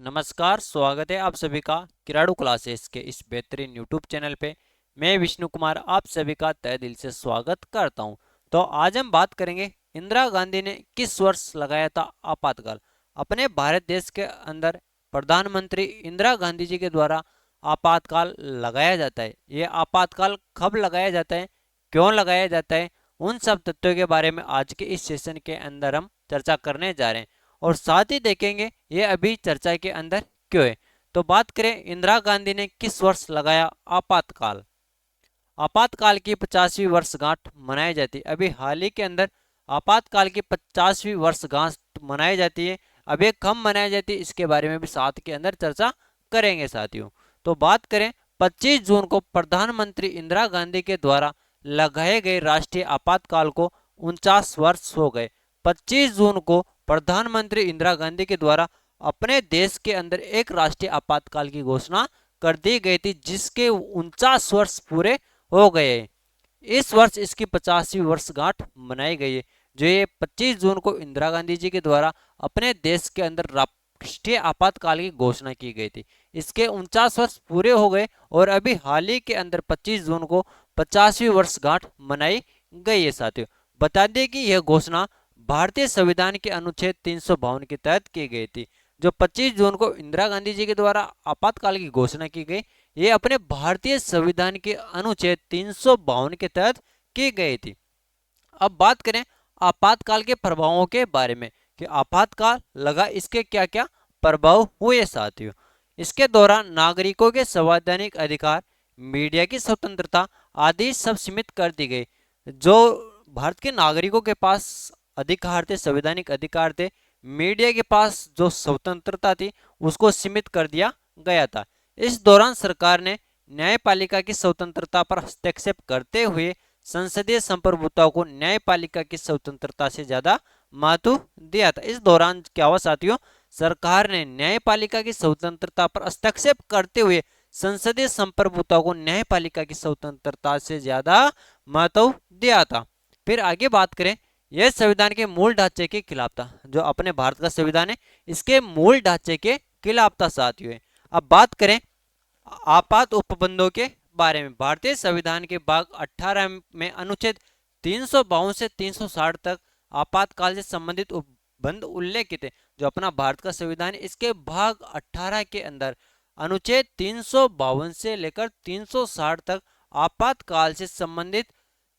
नमस्कार, स्वागत है आप सभी का किराड़ू क्लासेस के इस बेहतरीन यूट्यूब चैनल पे। मैं विष्णु कुमार आप सभी का तहे दिल से स्वागत करता हूं। तो आज हम बात करेंगे इंदिरा गांधी ने किस वर्ष लगाया था आपातकाल। अपने भारत देश के अंदर प्रधानमंत्री इंदिरा गांधी जी के द्वारा आपातकाल लगाया जाता है। ये आपातकाल कब लगाया जाता है, क्यों लगाया जाता है, उन सब तथ्यों के बारे में आज के इस सेशन के अंदर हम चर्चा करने जा रहे हैं। और साथ ही देखेंगे ये अभी चर्चा के अंदर क्यों है। तो बात करें इंदिरा गांधी ने किस वर्ष लगाया आपातकाल। आपातकाल की 50वीं वर्षगांठ मनाई जाती है। अभी हाल ही के अंदर आपातकाल की 50वीं वर्षगांठ मनाई जाती है। अब ये कब मनाई जाती है इसके बारे में भी साथ के अंदर चर्चा करेंगे साथियों। तो बात करें 25 जून को प्रधानमंत्री इंदिरा गांधी के द्वारा लगाए गए राष्ट्रीय आपातकाल को 49 वर्ष हो गए। 25 जून को प्रधानमंत्री इंदिरा गांधी के द्वारा अपने देश के अंदर एक राष्ट्रीय आपातकाल की घोषणा कर दी गई थी, जिसके 49 वर्ष पूरे हो गए। इस वर्ष इसकी 50वीं वर्षगांठ मनाई गई है, जो ये 25 जून को इंदिरा गांधी जी के द्वारा अपने देश के अंदर राष्ट्रीय आपातकाल की घोषणा की गई थी। इसके 49 वर्ष पूरे हो गए और अभी हाल ही के अंदर 25 जून को 50वीं वर्षगांठ मनाई गई है साथियों। बता दें कि यह घोषणा भारतीय संविधान के अनुच्छेद 352 के तहत की गई थी। जो 25 जून को इंदिरा गांधी जी के द्वारा आपातकाल की घोषणा की गई, ये अपने भारतीय संविधान के अनुच्छेद 352 के तहत की गई थी। अब बात करें आपातकाल के प्रभावों के बारे में कि आपातकाल लगा इसके क्या क्या प्रभाव हुए साथियों। इसके दौरान नागरिकों के संवैधानिक अधिकार, मीडिया की स्वतंत्रता आदि सब सीमित कर दी गई। जो भारत के नागरिकों के पास अधिकार थे, संवैधानिक अधिकार थे, मीडिया के पास जो स्वतंत्रता थी उसको सीमित कर दिया गया था। इस दौरान सरकार ने न्यायपालिका की स्वतंत्रता पर हस्तक्षेप करते हुए संसदीय संप्रभुता को न्यायपालिका की स्वतंत्रता से ज्यादा महत्व दिया था। इस दौरान क्या हुआ साथियों, सरकार ने न्यायपालिका की स्वतंत्रता पर हस्तक्षेप करते हुए संसदीय संप्रभुता को न्यायपालिका की स्वतंत्रता से ज्यादा महत्व दिया था। फिर आगे बात करें, यह संविधान के मूल ढांचे के खिलाफ था। जो अपने भारत का संविधान है इसके मूल ढांचे के खिलाफ था साथियों। अब बात करें आपात उपबंधों के बारे में। भारतीय संविधान के भाग 18 में अनुच्छेद 352 से 360 तक आपातकाल से संबंधित उपबंध उल्लेखित है। जो अपना भारत का संविधान है इसके भाग 18 के अंदर अनुच्छेद 352 से लेकर 360 तक आपातकाल से संबंधित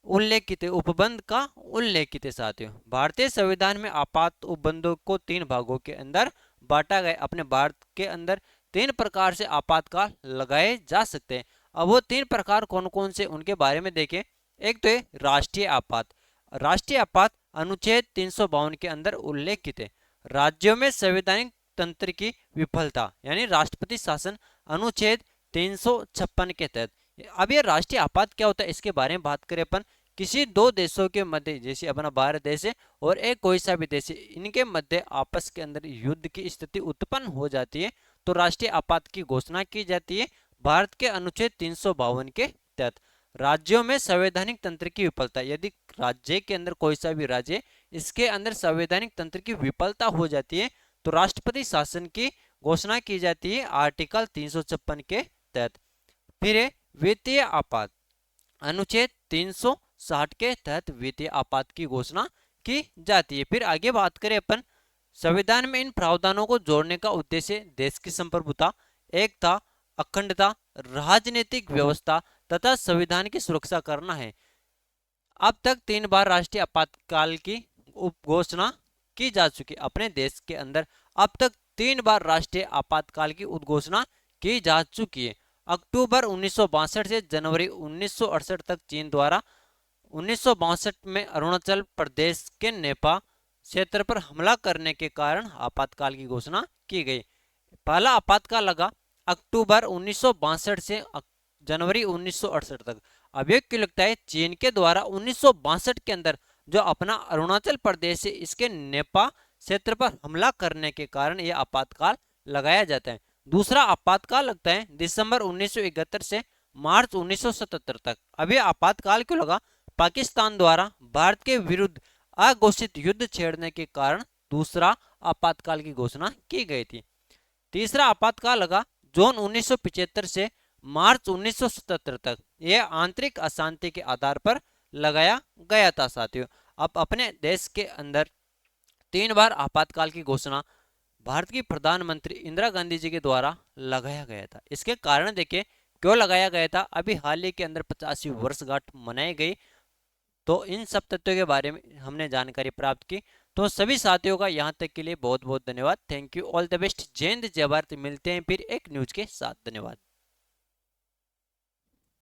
उल्लेखित है, उपबंध का उल्लेखित है साथियों। भारतीय संविधान में आपात उपबंधों को 3 भागों के अंदर बांटा गया। अपने भारत के अंदर 3 प्रकार से आपातकाल लगाए जा सकते हैं। अब वो 3 प्रकार कौन कौन से उनके बारे में देखें। एक तो है राष्ट्रीय आपात। राष्ट्रीय आपात अनुच्छेद 352 के अंदर उल्लेखित है। राज्यों में संवैधानिक तंत्र की विफलता यानी राष्ट्रपति शासन अनुच्छेद 356 के तहत। अब ये राष्ट्रीय आपात क्या होता है इसके बारे में बात करें अपन। किसी दो देशों के मध्य, जैसे अपना भारत देश है और एक कोई सा भी देश है, इनके मध्य आपस के अंदर युद्ध की स्थिति उत्पन्न हो जाती है तो राष्ट्रीय आपात की घोषणा की जाती है भारत के अनुच्छेद 352 के तहत। राज्यों में संवैधानिक तंत्र की विफलता, यदि राज्य के अंदर कोई सा भी राज्य इसके अंदर संवैधानिक तंत्र की विफलता हो जाती है तो राष्ट्रपति शासन की घोषणा की जाती है आर्टिकल 356 के तहत। फिर है वित्तीय आपात। अनुच्छेद 360 के तहत वित्तीय आपात की घोषणा की जाती है। फिर आगे बात करें अपन, संविधान में इन प्रावधानों को जोड़ने का उद्देश्य देश की संप्रभुता, एकता, अखंडता, राजनीतिक व्यवस्था तथा संविधान की सुरक्षा करना है। अब तक 3 बार राष्ट्रीय आपातकाल की घोषणा की जा चुकी अपने देश के अंदर। अब तक 3 बार राष्ट्रीय आपातकाल की उद्घोषणा की जा चुकी है। अक्टूबर 1962 से जनवरी 1968 तक चीन द्वारा 1962 में अरुणाचल प्रदेश के नेपा क्षेत्र पर हमला करने के कारण आपातकाल की घोषणा की गई। पहला आपातकाल लगा अक्टूबर 1962 से जनवरी 1968 तक। अब ये क्यों लगता है, चीन के द्वारा 1962 के अंदर जो अपना अरुणाचल प्रदेश है इसके नेपा क्षेत्र पर हमला करने के कारण यह आपातकाल लगाया जाता है। दूसरा आपातकाल लगता है दिसंबर 1971 से मार्च 1977 तक। अब ये आपातकाल क्यों लगा, पाकिस्तान द्वारा भारत के विरुद्ध अघोषित युद्ध छेड़ने के कारण दूसरा आपातकाल की घोषणा की गई थी। तीसरा आपातकाल लगा जून 1975 से मार्च 1977 तक। यह आंतरिक अशांति के आधार पर लगाया गया था साथियों। अब अपने देश के अंदर 3 बार आपातकाल की घोषणा भारत की प्रधानमंत्री इंदिरा गांधी जी के द्वारा लगाया गया था। इसके कारण देखिए क्यों लगाया गया था। अभी हाल ही के अंदर 50वीं वर्षगांठ मनाई गई। तो इन सब तथ्यों के बारे में हमने जानकारी प्राप्त की। तो सभी साथियों का यहाँ तक के लिए बहुत बहुत धन्यवाद। Thank you, all the best, जय हिंद जय भारत। मिलते हैं फिर एक न्यूज के साथ। धन्यवाद।